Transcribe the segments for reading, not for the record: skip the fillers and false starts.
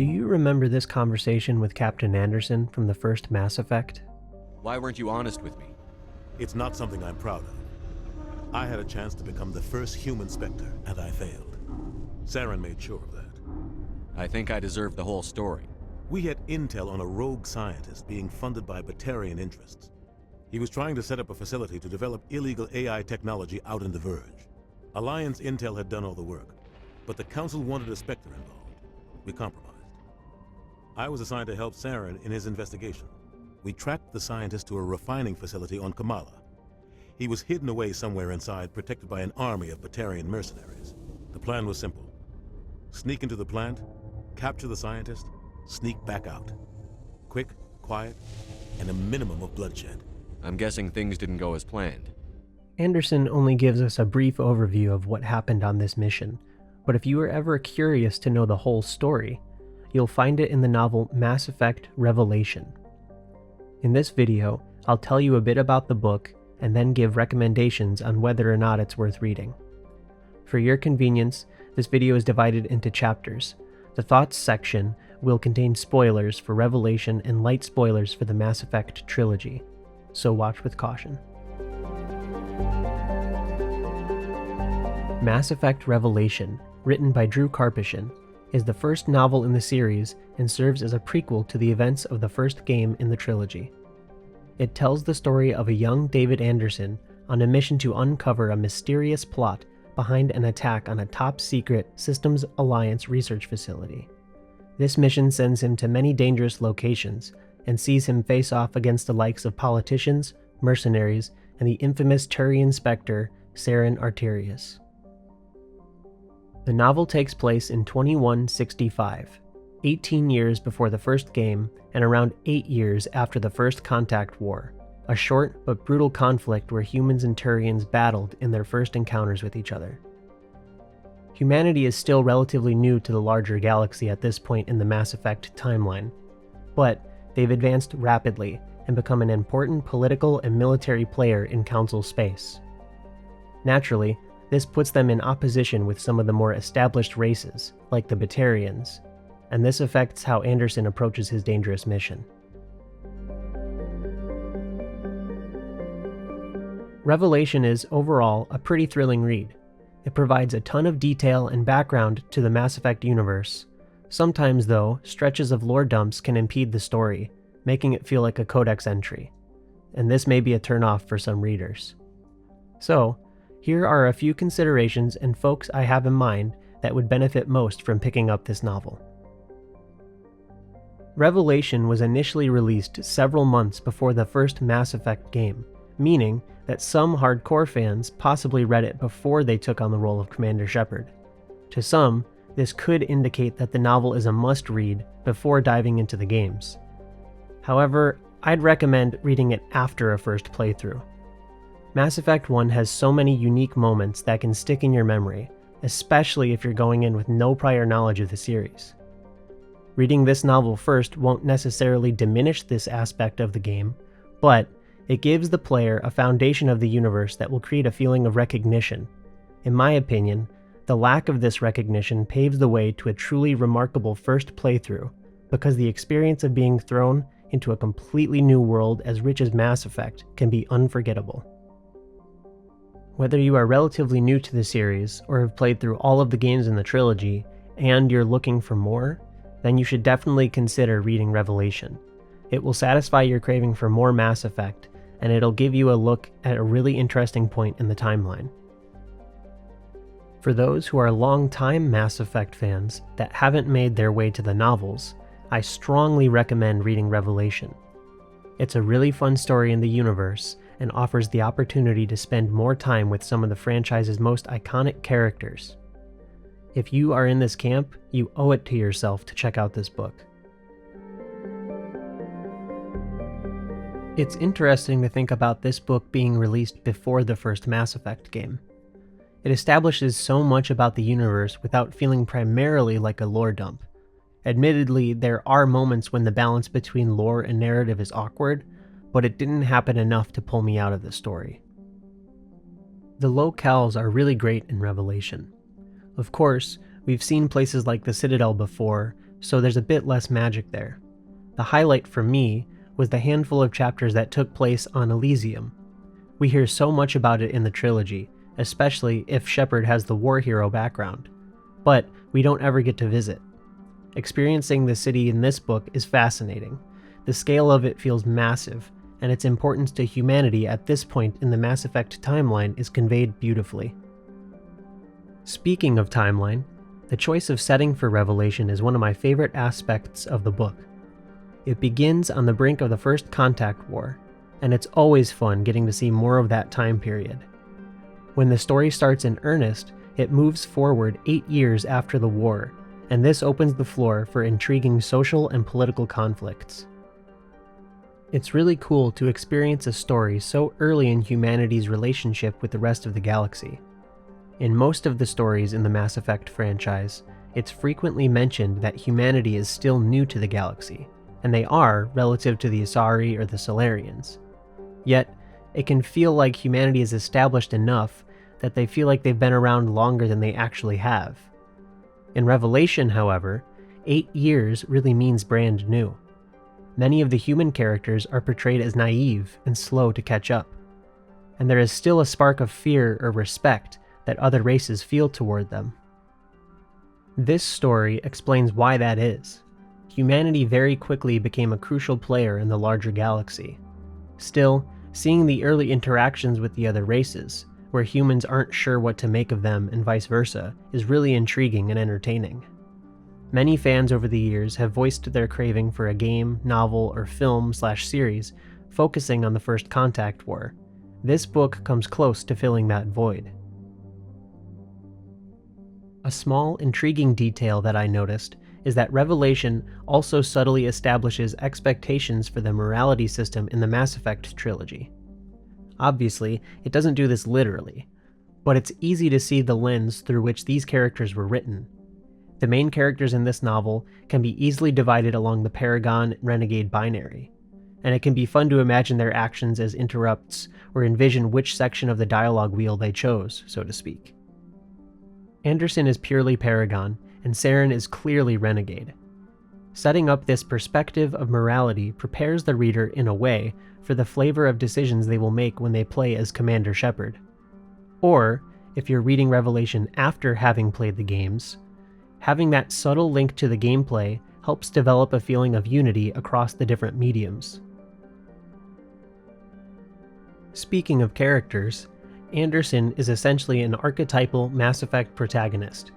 Do you remember this conversation with Captain Anderson from the first Mass Effect? Why weren't you honest with me? It's not something I'm proud of. I had a chance to become the first human Spectre, and I failed. Saren made sure of that. I think I deserve the whole story. We had intel on a rogue scientist being funded by Batarian interests. He was trying to set up a facility to develop illegal AI technology out in the Verge. Alliance intel had done all the work, but the Council wanted a Spectre involved. We compromised. I was assigned to help Saren in his investigation. We tracked the scientist to a refining facility on Kamala. He was hidden away somewhere inside, protected by an army of Batarian mercenaries. The plan was simple. Sneak into the plant, capture the scientist, sneak back out. Quick, quiet, and a minimum of bloodshed. I'm guessing things didn't go as planned. Anderson only gives us a brief overview of what happened on this mission, but if you are ever curious to know the whole story, you'll find it in the novel Mass Effect Revelation. In this video, I'll tell you a bit about the book and then give recommendations on whether or not it's worth reading. For your convenience, this video is divided into chapters. The Thoughts section will contain spoilers for Revelation and light spoilers for the Mass Effect trilogy, so watch with caution. Mass Effect Revelation, written by Drew Karpyshyn, is the first novel in the series and serves as a prequel to the events of the first game in the trilogy. It tells the story of a young David Anderson on a mission to uncover a mysterious plot behind an attack on a top-secret Systems Alliance research facility. This mission sends him to many dangerous locations and sees him face off against the likes of politicians, mercenaries, and the infamous Turian Spectre, Saren Arterius. The novel takes place in 2165, 18 years before the first game and around 8 years after the First Contact War, a short but brutal conflict where humans and Turians battled in their first encounters with each other. Humanity is still relatively new to the larger galaxy at this point in the Mass Effect timeline, but they've advanced rapidly and become an important political and military player in Council space. Naturally, this puts them in opposition with some of the more established races, like the Batarians, and this affects how Anderson approaches his dangerous mission. Revelation is, overall, a pretty thrilling read. It provides a ton of detail and background to the Mass Effect universe. Sometimes, though, stretches of lore dumps can impede the story, making it feel like a codex entry, and this may be a turnoff for some readers. So, here are a few considerations and folks I have in mind that would benefit most from picking up this novel. Revelation was initially released several months before the first Mass Effect game, meaning that some hardcore fans possibly read it before they took on the role of Commander Shepard. To some, this could indicate that the novel is a must-read before diving into the games. However, I'd recommend reading it after a first playthrough. Mass Effect 1 has so many unique moments that can stick in your memory, especially if you're going in with no prior knowledge of the series. Reading this novel first won't necessarily diminish this aspect of the game, but it gives the player a foundation of the universe that will create a feeling of recognition. In my opinion, the lack of this recognition paves the way to a truly remarkable first playthrough, because the experience of being thrown into a completely new world as rich as Mass Effect can be unforgettable. Whether you are relatively new to the series or have played through all of the games in the trilogy and you're looking for more, then you should definitely consider reading Revelation. It will satisfy your craving for more Mass Effect, and it'll give you a look at a really interesting point in the timeline. For those who are long-time Mass Effect fans that haven't made their way to the novels, I strongly recommend reading Revelation. It's a really fun story in the universe and offers the opportunity to spend more time with some of the franchise's most iconic characters. If you are in this camp, you owe it to yourself to check out this book. It's interesting to think about this book being released before the first Mass Effect game. It establishes so much about the universe without feeling primarily like a lore dump. Admittedly, there are moments when the balance between lore and narrative is awkward, but it didn't happen enough to pull me out of the story. The locales are really great in Revelation. Of course, we've seen places like the Citadel before, so there's a bit less magic there. The highlight for me was the handful of chapters that took place on Elysium. We hear so much about it in the trilogy, especially if Shepard has the war hero background, but we don't ever get to visit. Experiencing the city in this book is fascinating. The scale of it feels massive, and its importance to humanity at this point in the Mass Effect timeline is conveyed beautifully. Speaking of timeline, the choice of setting for Revelation is one of my favorite aspects of the book. It begins on the brink of the First Contact War, and it's always fun getting to see more of that time period. When the story starts in earnest, it moves forward 8 years after the war, and this opens the floor for intriguing social and political conflicts. It's really cool to experience a story so early in humanity's relationship with the rest of the galaxy. In most of the stories in the Mass Effect franchise, it's frequently mentioned that humanity is still new to the galaxy, and they are relative to the Asari or the Solarians. Yet, it can feel like humanity is established enough that they feel like they've been around longer than they actually have. In Revelation, however, 8 years really means brand new. Many of the human characters are portrayed as naive and slow to catch up, and there is still a spark of fear or respect that other races feel toward them. This story explains why that is. Humanity very quickly became a crucial player in the larger galaxy. Still, seeing the early interactions with the other races, where humans aren't sure what to make of them and vice versa, is really intriguing and entertaining. Many fans over the years have voiced their craving for a game, novel, or film/series focusing on the First Contact War. This book comes close to filling that void. A small, intriguing detail that I noticed is that Revelation also subtly establishes expectations for the morality system in the Mass Effect trilogy. Obviously, it doesn't do this literally, but it's easy to see the lens through which these characters were written. The main characters in this novel can be easily divided along the Paragon-Renegade binary, and it can be fun to imagine their actions as interrupts or envision which section of the dialogue wheel they chose, so to speak. Anderson is purely Paragon, and Saren is clearly Renegade. Setting up this perspective of morality prepares the reader, in a way, for the flavor of decisions they will make when they play as Commander Shepard. Or, if you're reading Revelation after having played the games, having that subtle link to the gameplay helps develop a feeling of unity across the different mediums. Speaking of characters, Anderson is essentially an archetypal Mass Effect protagonist,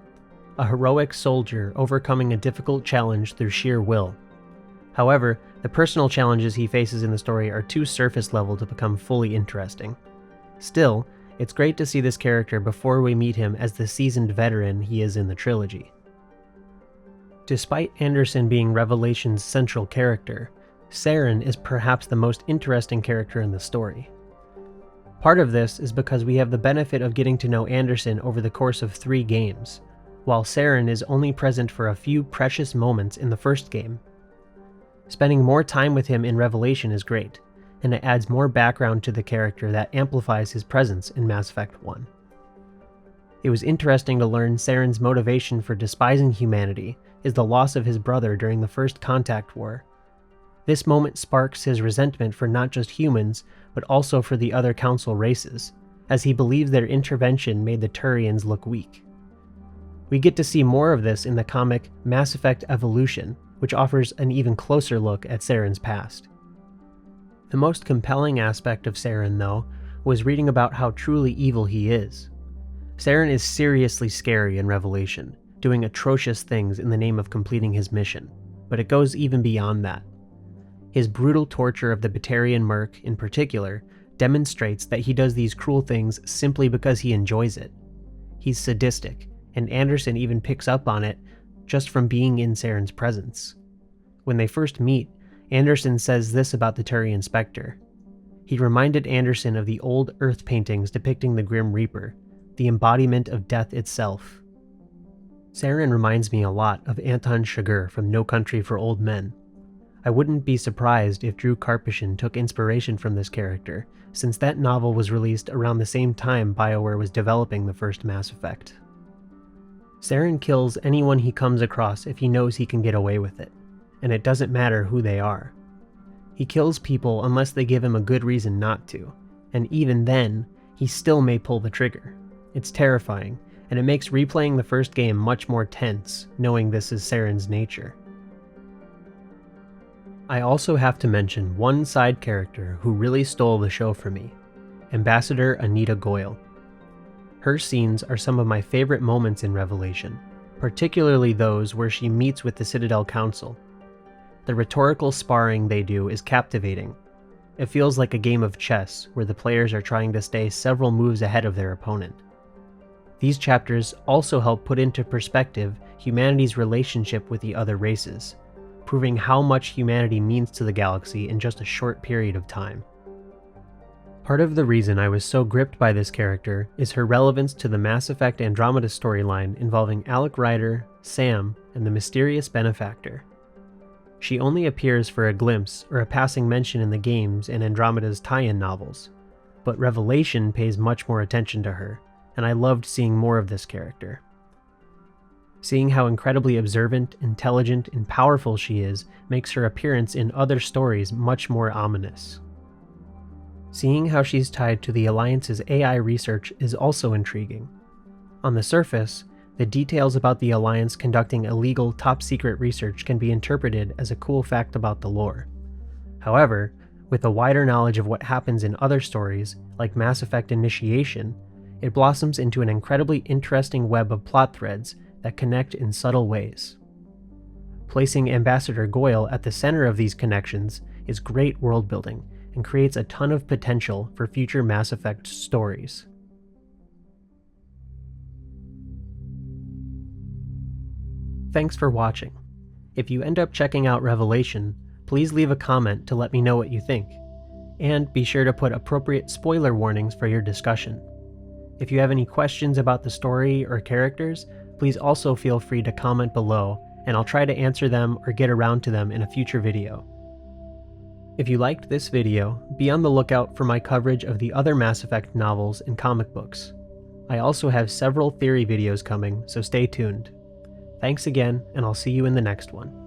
a heroic soldier overcoming a difficult challenge through sheer will. However, the personal challenges he faces in the story are too surface level to become fully interesting. Still, it's great to see this character before we meet him as the seasoned veteran he is in the trilogy. Despite Anderson being Revelation's central character, Saren is perhaps the most interesting character in the story. Part of this is because we have the benefit of getting to know Anderson over the course of 3 games, while Saren is only present for a few precious moments in the first game. Spending more time with him in Revelation is great, and it adds more background to the character that amplifies his presence in Mass Effect 1. It was interesting to learn Saren's motivation for despising humanity is the loss of his brother during the First Contact War. This moment sparks his resentment for not just humans, but also for the other Council races, as he believes their intervention made the Turians look weak. We get to see more of this in the comic Mass Effect Evolution, which offers an even closer look at Saren's past. The most compelling aspect of Saren, though, was reading about how truly evil he is. Saren is seriously scary in Revelation, doing atrocious things in the name of completing his mission, but it goes even beyond that. His brutal torture of the Batarian Merc, in particular, demonstrates that he does these cruel things simply because he enjoys it. He's sadistic, and Anderson even picks up on it just from being in Saren's presence. When they first meet, Anderson says this about the Turian Spectre. He reminded Anderson of the old Earth paintings depicting the Grim Reaper, the embodiment of death itself. Saren reminds me a lot of Anton Chigurh from No Country for Old Men. I wouldn't be surprised if Drew Karpyshyn took inspiration from this character, since that novel was released around the same time BioWare was developing the first Mass Effect. Saren kills anyone he comes across if he knows he can get away with it, and it doesn't matter who they are. He kills people unless they give him a good reason not to, and even then, he still may pull the trigger. It's terrifying, and it makes replaying the first game much more tense, knowing this is Saren's nature. I also have to mention one side character who really stole the show for me, Ambassador Anita Goyle. Her scenes are some of my favorite moments in Revelation, particularly those where she meets with the Citadel Council. The rhetorical sparring they do is captivating. It feels like a game of chess where the players are trying to stay several moves ahead of their opponent. These chapters also help put into perspective humanity's relationship with the other races, proving how much humanity means to the galaxy in just a short period of time. Part of the reason I was so gripped by this character is her relevance to the Mass Effect Andromeda storyline involving Alec Ryder, Sam, and the mysterious benefactor. She only appears for a glimpse or a passing mention in the games and Andromeda's tie-in novels, but Revelation pays much more attention to her, and I loved seeing more of this character. Seeing how incredibly observant, intelligent, and powerful she is makes her appearance in other stories much more ominous. Seeing how she's tied to the Alliance's AI research is also intriguing. On the surface, the details about the Alliance conducting illegal top-secret research can be interpreted as a cool fact about the lore. However, with a wider knowledge of what happens in other stories, like Mass Effect Initiation, it blossoms into an incredibly interesting web of plot threads that connect in subtle ways. Placing Ambassador Goyle at the center of these connections is great world-building, and creates a ton of potential for future Mass Effect stories. Thanks for watching. If you end up checking out Revelation, please leave a comment to let me know what you think, and be sure to put appropriate spoiler warnings for your discussion. If you have any questions about the story or characters, please also feel free to comment below, and I'll try to answer them or get around to them in a future video. If you liked this video, be on the lookout for my coverage of the other Mass Effect novels and comic books. I also have several theory videos coming, so stay tuned. Thanks again, and I'll see you in the next one.